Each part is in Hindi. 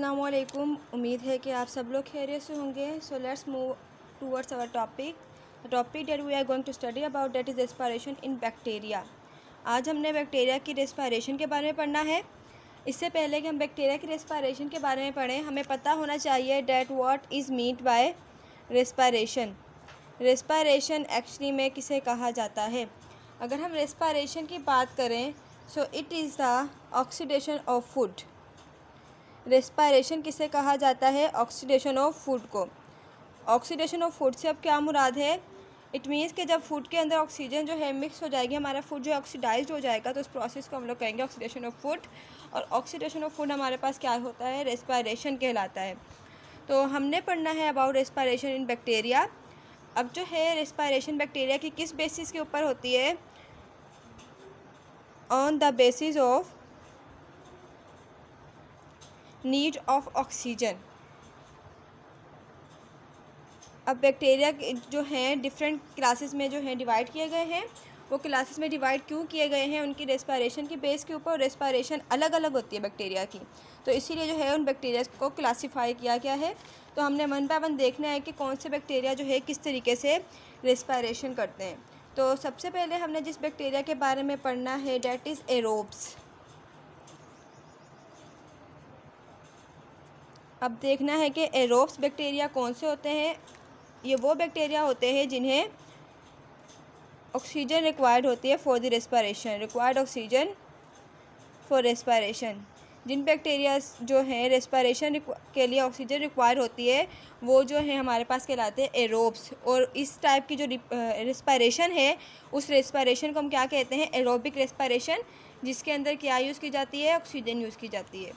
अस्सलामुअलैकुम। उम्मीद है कि आप सब लोग खैरियत से होंगे। So let's move towards our topic. The topic that we are going to study about that is respiration in bacteria. आज हमने बैक्टीरिया की रेस्पिरेशन के बारे में पढ़ना है। इससे पहले कि हम बैक्टीरिया की रेस्पिरेशन के बारे में पढ़ें, हमें पता होना चाहिए that what is meant by respiration. Respiration actually में किसे कहा जाता है? अगर हम रेस्पिरेशन की बात करें, so it is the oxidation of food. Respiration किसे कहा जाता है? ऑक्सीडेशन ऑफ फूड को। ऑक्सीडेशन ऑफ फूड से अब क्या मुराद है? इट मीन्स कि जब फूड के अंदर ऑक्सीजन जो है मिक्स हो जाएगी, हमारा फूड जो है ऑक्सीडाइज्ड हो जाएगा, तो उस प्रोसेस को हम लोग कहेंगे ऑक्सीडेशन ऑफ फूड। और ऑक्सीडेशन ऑफ फूड हमारे पास क्या होता है? रेस्पिरेशन कहलाता है। तो हमने पढ़ना है अबाउट रेस्पिरेशन इन बैक्टीरिया। अब जो है रेस्पिरेशन बैक्टीरिया की किस बेसिस के ऊपर होती है? On the basis of need of oxygen. अब बैक्टीरिया जो हैं डिफरेंट क्लासेस में जो हैं डिवाइड किए गए हैं। वो क्लासेस में डिवाइड क्यों किए गए हैं? उनकी रेस्पिरेशन की बेस के ऊपर। रेस्पिरेशन अलग अलग होती है बैक्टीरिया की, तो इसीलिए जो है उन बैक्टीरिया को क्लासीफाई किया गया है। तो हमने वन बाय वन देखना है कि कौन से बैक्टीरिया जो है किस तरीके से रेस्पिरेशन करते हैं। तो सबसे पहले हमने जिस बैक्टीरिया के बारे में पढ़ना है डैट इज़ एरोब्स। अब देखना है कि एरोब्स बैक्टीरिया कौन से होते हैं। ये वो बैक्टीरिया होते हैं जिन्हें ऑक्सीजन रिक्वायर्ड होती है for the respiration. Required oxygen for respiration. जिन बैक्टीरिया जो हैं रेस्पिरेशन के लिए ऑक्सीजन रिक्वायर होती है, वो जो है हमारे पास कहलाते हैं एरोब्स। और इस टाइप की जो रेस्पिरेशन है, उस रेस्पिरेशन को हम क्या कहते हैं? एरोबिक रेस्पिरेशन, जिसके अंदर क्या यूज़ की जाती है? ऑक्सीजन यूज़ की जाती है।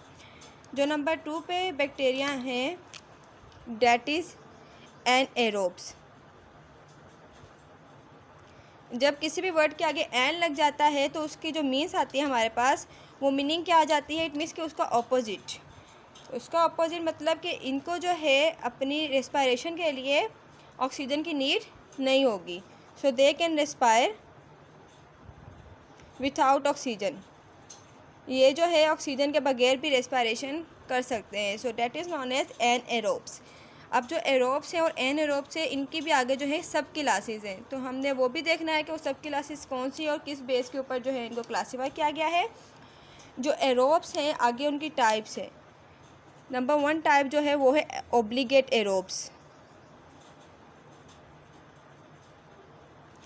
जो नंबर 2 पे बैक्टीरिया हैं डैट इज़ एनएरोब्स। जब किसी भी वर्ड के आगे एन लग जाता है तो उसकी जो मीन्स आती है हमारे पास, वो मीनिंग क्या आ जाती है? इट मीन्स कि उसका ऑपोजिट। उसका ऑपोजिट मतलब कि इनको जो है अपनी रेस्पिरेशन के लिए ऑक्सीजन की नीड नहीं होगी। So they can respire without oxygen. ये जो है ऑक्सीजन के बगैर भी रेस्पिरेशन कर सकते हैं। So that is known as anaerobes. अब जो एरोब्स हैं और एनएरोब्स हैं, इनकी भी आगे जो है सब क्लासेस हैं, तो हमने वो भी देखना है कि वो सब क्लासेस कौन सी और किस बेस के ऊपर जो है इनको क्लासीफाई किया गया है। जो एरोब्स हैं आगे उनकी टाइप्स है। नंबर 1 टाइप जो है वो है obligate aerobes.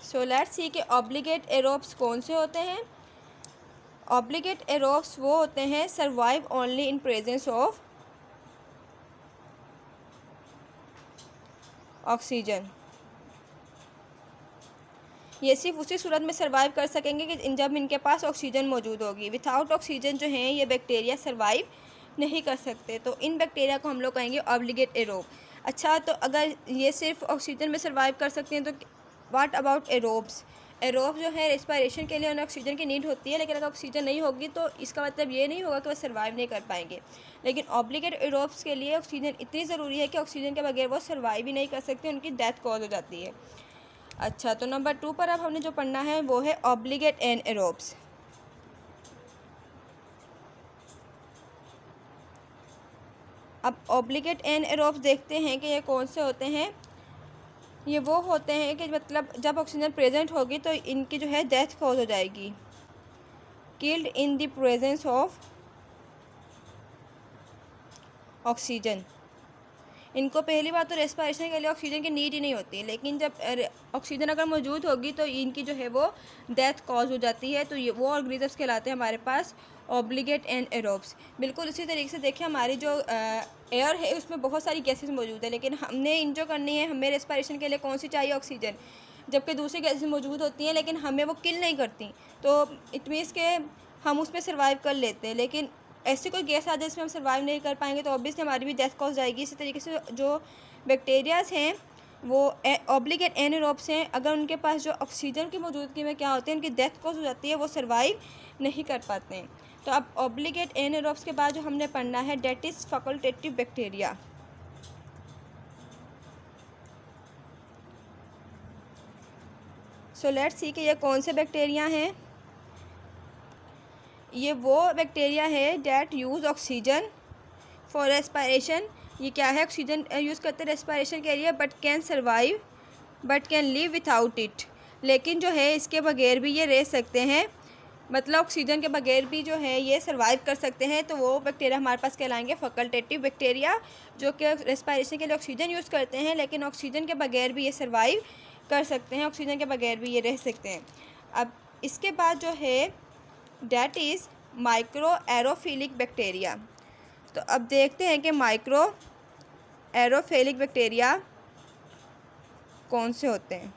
So let's see कि ऑब्लिगेट एरोब्स कौन से होते हैं। ऑब्लिगेट एरोब्स वो होते हैं survive only in presence of oxygen. ये सिर्फ उसी सूरत में सर्वाइव कर सकेंगे कि जब इनके पास ऑक्सीजन मौजूद होगी। विथआउट ऑक्सीजन जो है ये बैक्टीरिया सर्वाइव नहीं कर सकते। तो इन बैक्टीरिया को हम लोग कहेंगे ऑब्लिगेट एरोब। अच्छा, तो अगर ये सिर्फ ऑक्सीजन में सर्वाइव कर सकते हैं तो व्हाट अबाउट एरोब्स? एरोब जो है रेस्पिरेशन के लिए उन्हें ऑक्सीजन की नीड होती है, लेकिन अगर ऑक्सीजन नहीं होगी तो इसका मतलब ये नहीं होगा कि वो सर्वाइव नहीं कर पाएंगे। लेकिन ऑब्लिगेट एरोब्स के लिए ऑक्सीजन इतनी ज़रूरी है कि ऑक्सीजन के बगैर वो सर्वाइव ही नहीं कर सकते, उनकी डेथ कॉज हो जाती है। अच्छा, तो नंबर 2 पर अब हमने जो पढ़ना है वो है ऑब्लिगेट एनएरोब्स। अब ऑब्लिगेट एनएरोब्स देखते हैं कि ये कौन से होते हैं। ये वो होते हैं कि मतलब जब ऑक्सीजन प्रेजेंट होगी तो इनकी जो है डेथ कॉज हो जाएगी। Killed in the presence of oxygen. इनको पहली बात तो रेस्पिरेशन के लिए ऑक्सीजन की नीड ही नहीं होती, लेकिन जब ऑक्सीजन अगर मौजूद होगी तो इनकी जो है वो डेथ कॉज हो जाती है। तो ये वो ऑर्गेनिजम्स कहलाते हैं हमारे पास ऑब्लिगेट एनएरोब्स। बिल्कुल इसी तरीके से देखिए, हमारी जो एयर है उसमें बहुत सारी गैसेस मौजूद है, लेकिन हमने इन जो करनी है, हमें रेस्पिरेशन के लिए कौन सी चाहिए? ऑक्सीजन। जबकि दूसरी गैसेस मौजूद होती हैं लेकिन हमें वो किल नहीं करती, तो इट मीन्स के हम उसमें सर्वाइव कर लेते हैं। लेकिन ऐसी कोई गैस आ जाए जिसमें हम सर्वाइव नहीं कर पाएंगे तो ऑब्वियसली हमारी भी डेथ कॉज जाएगी। इसी तरीके से जो बैक्टीरियाज हैं वो ऑब्लिगेट एनएरोब्स हैं। अगर उनके पास जो ऑक्सीजन की मौजूदगी में क्या होते हैं, उनकी डेथ कॉज हो जाती है, वो सर्वाइव नहीं कर पाते हैं। तो अब ऑब्लिगेट एनएरोब्स के बाद जो हमने पढ़ना है that is facultative bacteria. So let's see कि ये कौन से बैक्टीरिया हैं। ये वो बैक्टीरिया है that use oxygen for respiration, ये क्या है, ऑक्सीजन यूज़ करते हैं रेस्पायरेशन के लिए, but can live without it, लेकिन जो है इसके बगैर भी ये रह सकते हैं, मतलब ऑक्सीजन के बगैर भी जो है ये सर्वाइव कर सकते हैं। तो वो बैक्टीरिया हमारे पास कहलाएंगे फैकल्टेटिव बैक्टीरिया, जो कि रेस्पायरेशन के लिए ऑक्सीजन यूज़ करते हैं, लेकिन ऑक्सीजन के बगैर भी ये सर्वाइव कर सकते हैं, ऑक्सीजन के बगैर भी ये रह सकते हैं। अब इसके बाद जो है that is micro aerophilic bacteria. तो अब देखते हैं कि माइक्रो एरोफिलिक बैक्टीरिया कौन से होते हैं।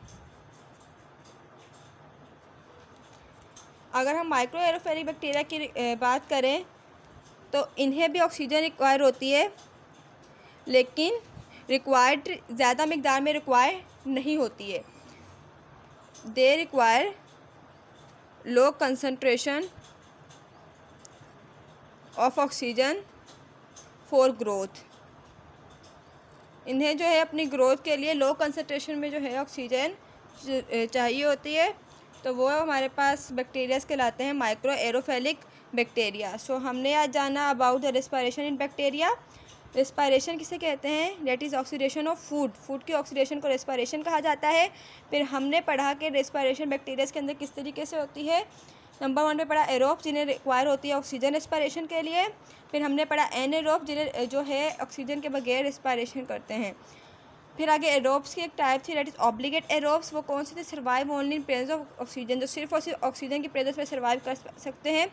अगर हम माइक्रो एरोफिलिक बैक्टीरिया की बात करें तो इन्हें भी ऑक्सीजन रिक्वायर होती है, लेकिन रिक्वायर्ड ज़्यादा मिकदार में रिक्वायर नहीं होती है। They require low concentration of oxygen for growth. इन्हें जो है अपनी ग्रोथ के लिए लो कंसंट्रेशन में जो है ऑक्सीजन चाहिए होती है, तो वो हमारे पास बैक्टीरियाज कहलाते हैं माइक्रो एरोफिलिक बैक्टीरिया। सो हमने आज जाना about the respiration in bacteria. Respiration किसे कहते हैं, that is oxidation of food की ऑक्सीडेशन को रेस्पायरेशन कहा जाता है। फिर हमने पढ़ा कि रेस्पायरेशन बैक्टीरियाज के अंदर किस तरीके से होती है। नंबर 1 पे पढ़ा एरोब, जिन्हें रिक्वायर होती है ऑक्सीजन रेस्पायरेशन के लिए। फिर हमने पढ़ा एनएरोब, जिन्हें जो है ऑक्सीजन के बगैर रेस्पायरेशन करते हैं। फिर आगे एरोब्स की एक टाइप थी, डेट इज़ ऑब्लिगेट एरोब्स। वो कौन से थे, survive only in presence of oxygen, जो सिर्फ और सिर्फ ऑक्सीजन की प्रेजेंस में सर्वाइव कर सकते हैं,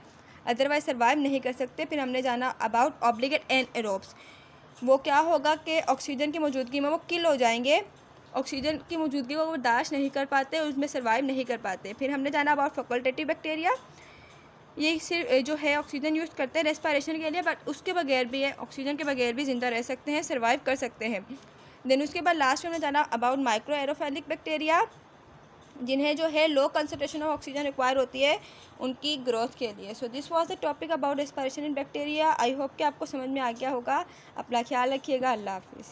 अदरवाइज सर्वाइव नहीं कर सकते। फिर हमने जाना अबाउट ऑब्लिगेट एरोब्स। वो क्या होगा कि ऑक्सीजन की मौजूदगी में वो किल हो जाएंगे, ऑक्सीजन की मौजूदगी को वो बर्दाश्त नहीं कर पाते, उसमें सर्वाइव नहीं कर पाते। फिर हमने जाना अबाउट फैकल्टेटिव बैक्टीरिया। ये सिर्फ जो है ऑक्सीजन यूज़ करते हैं रेस्पायरेशन के लिए, बट उसके बगैर भी है, ऑक्सीजन के बगैर भी ज़िंदा रह सकते हैं, सर्वाइव कर सकते हैं। देन उसके बाद लास्ट में हमने जाना अबाउट माइक्रो एरोफिलिक बैक्टीरिया, जिन्हें जो है low concentration of oxygen require होती है उनकी ग्रोथ के लिए। So this was the topic about respiration in bacteria. I hope कि आपको समझ में आ गया होगा। अपना ख्याल रखिएगा। अल्लाह हाफिज़।